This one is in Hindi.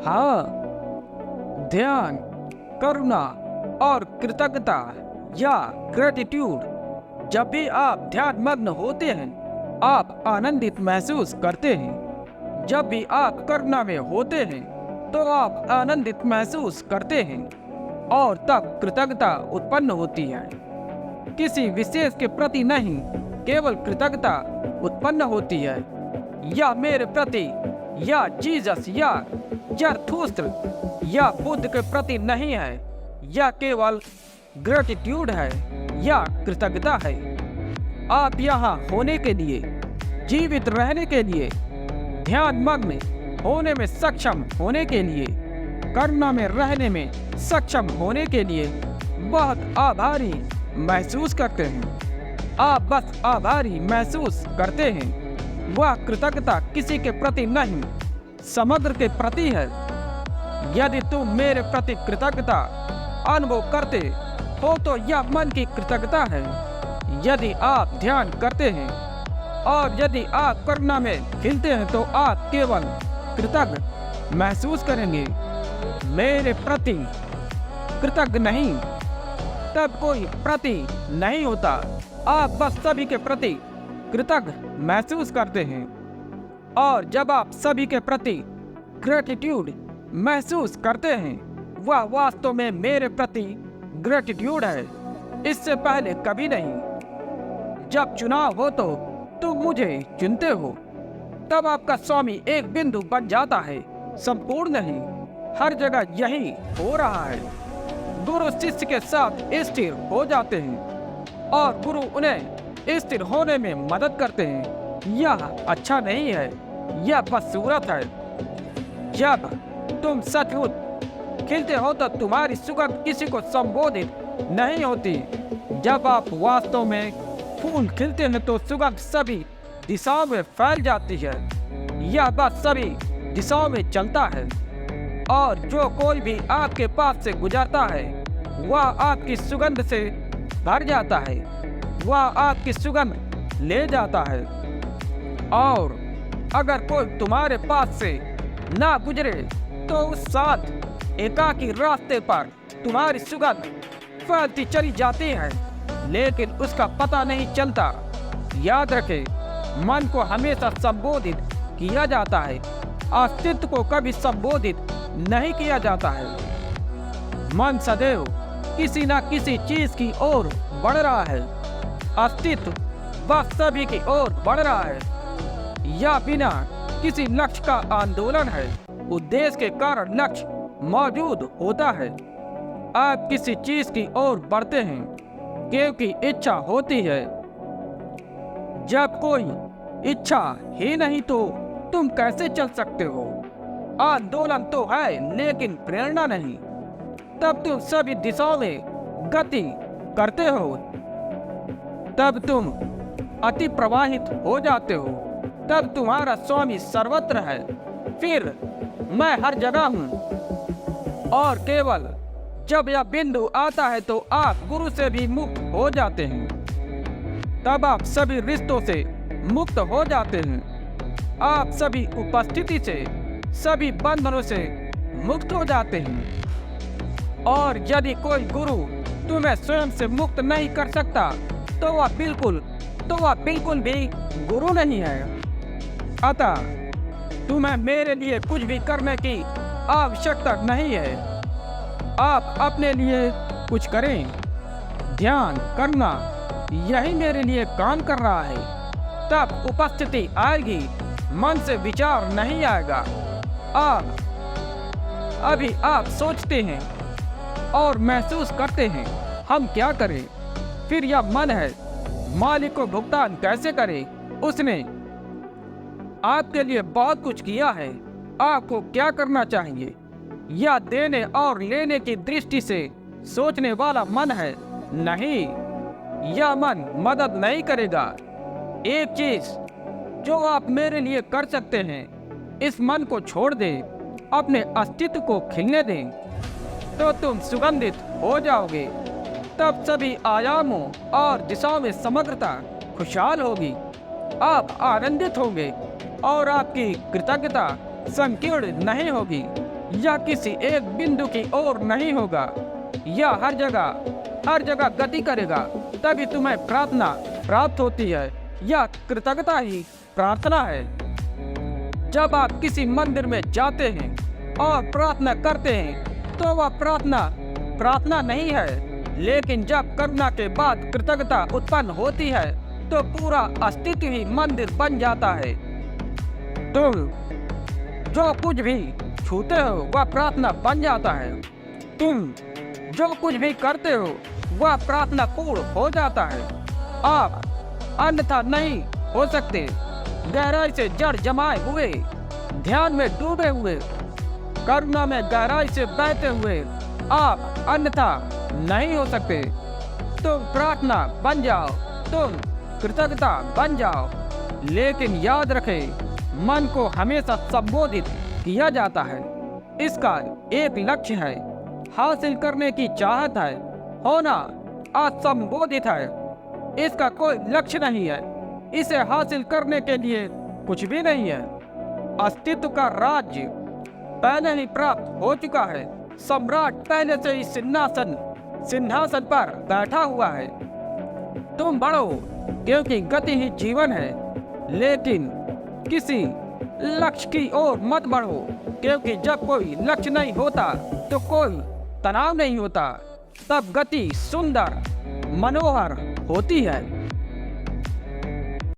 हाँ, ध्यान, करुणा और कृतज्ञता या ग्रेटिट्यूड। जब भी आप ध्यान मग्न होते हैं, आप आनंदित महसूस करते हैं। जब भी आप करुणा में होते हैं, तो आप आनंदित महसूस करते हैं और तब कृतज्ञता उत्पन्न होती है। किसी विशेष के प्रति नहीं, केवल कृतज्ञता उत्पन्न होती है। या मेरे प्रति, या जीसस, या जरथुस्त्र, या बुद्ध के प्रति नहीं है, या केवल ग्रेटिट्यूड है, या कृतज्ञता है। आप यहाँ होने के लिए, जीवित रहने के लिए, ध्यान मग्न होने में सक्षम होने के लिए, करुणा में रहने में सक्षम होने के लिए बहुत आभारी महसूस करते हैं। आप बस आभारी महसूस करते हैं। वह कृतज्ञता किसी के प्रति नहीं, समग्र के प्रति है। यदि तुम मेरे प्रति कृतज्ञता अनुभव करते हो तो यह मन की कृतज्ञता है। यदि आप ध्यान करते हैं और यदि आप करुणा में खिलते हैं तो आप केवल कृतज्ञ महसूस करेंगे। मेरे प्रति कृतज्ञ नहीं, तब कोई प्रति नहीं होता। आप बस सभी के प्रति कृतज्ञ महसूस करते हैं। और जब आप सभी के प्रति ग्रेटिट्यूड महसूस करते हैं, वह वास्तव में मेरे प्रति ग्रेटिट्यूड है, इससे पहले कभी नहीं। जब चुनाव हो तो तुम मुझे चुनते हो, तब आपका स्वामी एक बिंदु बन जाता है, संपूर्ण नहीं। हर जगह यही हो रहा है। गुरु शिष्य के साथ स्थिर हो जाते हैं और गुरु उन्हें स्थिर होने में मदद करते हैं। यह अच्छा नहीं है, यह बदसूरत है। जब तुम सचमुच खिलते हो तो तुम्हारी सुगंध किसी को संबोधित नहीं होती। जब आप वास्तव में फूल खिलते हैं तो सुगंध सभी दिशाओं में फैल जाती है। यह बस सभी दिशाओं में चलता है और जो कोई भी आपके पास से गुजरता है वह आपकी सुगंध से भर जाता है। वह आपकी सुगंध ले जाता है। और अगर कोई तुम्हारे पास से ना गुजरे तो उस साथ एकाकी रास्ते पर तुम्हारी सुगंध फैलती चली जाती है, लेकिन उसका पता नहीं चलता। याद रखें, मन को हमेशा संबोधित किया जाता है, अस्तित्व को कभी संबोधित नहीं किया जाता है। मन सदैव किसी न किसी चीज की ओर बढ़ रहा है। अस्तित्व बस सभी की ओर बढ़ रहा है। यह बिना किसी लक्ष्य का आंदोलन है। उद्देश्य के कारण लक्ष्य मौजूद होता है। आप किसी चीज की ओर बढ़ते हैं क्योंकि इच्छा होती है। जब कोई इच्छा ही नहीं तो तुम कैसे चल सकते हो? आंदोलन तो है लेकिन प्रेरणा नहीं। तब तुम सभी दिशाओं में गति करते हो। तब तुम अति प्रवाहित हो जाते हो। तब तुम्हारा स्वामी सर्वत्र है। फिर मैं हर जगह हूँ। और केवल जब यह बिंदु आता है तो आप गुरु से भी मुक्त हो जाते हैं। तब आप सभी रिश्तों से मुक्त हो जाते हैं। आप सभी उपस्थिति से, सभी बंधनों से मुक्त हो जाते हैं। और यदि कोई गुरु तुम्हें स्वयं से मुक्त नहीं कर सकता तो वह बिल्कुल भी गुरु नहीं है। अतः तुम्हें मेरे लिए कुछ भी करने की आवश्यकता नहीं है। आप अपने लिए कुछ करें। ध्यान करना यही मेरे लिए काम कर रहा है। तब उपस्थिति आएगी, मन से विचार नहीं आएगा। अभी आप सोचते हैं और महसूस करते हैं हम क्या करें। फिर यह मन है, मालिक को भुगतान कैसे करें? उसने आपके लिए बहुत कुछ किया है। आपको क्या करना चाहिए? यह देने और लेने की दृष्टि से सोचने वाला मन है। नहीं, यह मन मदद नहीं करेगा। एक चीज जो आप मेरे लिए कर सकते हैं, इस मन को छोड़ दें, अपने अस्तित्व को खिलने दें, तो तुम सुगंधित हो जाओगे। तब सभी आयामों और दिशाओं में समग्रता खुशहाल होगी। आप आनंदित होंगे और आपकी कृतज्ञता संकीर्ण नहीं होगी। यह किसी एक बिंदु की ओर नहीं होगा। यह हर जगह गति करेगा। तभी तुम्हें प्रार्थना प्राप्त होती है। यह कृतज्ञता ही प्रार्थना है। जब आप किसी मंदिर में जाते हैं और प्रार्थना करते हैं तो वह प्रार्थना नहीं है। लेकिन जब करुणा के बाद कृतज्ञता उत्पन्न होती है तो पूरा अस्तित्व ही मंदिर बन जाता है। तुम जो कुछ भी छूते हो वह प्रार्थना बन जाता है। तुम जो कुछ भी करते हो वह प्रार्थना पूर्ण हो जाता है। आप अन्यथा नहीं हो सकते। गहराई से जड़ जमाए हुए, ध्यान में डूबे हुए, करुणा में गहराई से बहते हुए आप अन्यथा नहीं हो सकते। तुम प्रार्थना बन जाओ, तुम कृतज्ञता बन जाओ। लेकिन याद रखें, मन को हमेशा संबोधित किया जाता है। इसका एक लक्ष्य है, हासिल करने की चाहत है, होना असंबोधित है। इसका कोई लक्ष्य नहीं है। इसे हासिल करने के लिए कुछ भी नहीं है। अस्तित्व का राज्य पहले ही प्राप्त हो चुका है। सम्राट पहले से ही सिंहासन पर बैठा हुआ है। तुम बढ़ो क्योंकि गति ही जीवन है। लेकिन किसी लक्ष्य की ओर मत बढ़ो, क्योंकि जब कोई लक्ष्य नहीं होता तो कोई तनाव नहीं होता। तब गति सुंदर, मनोहर होती है।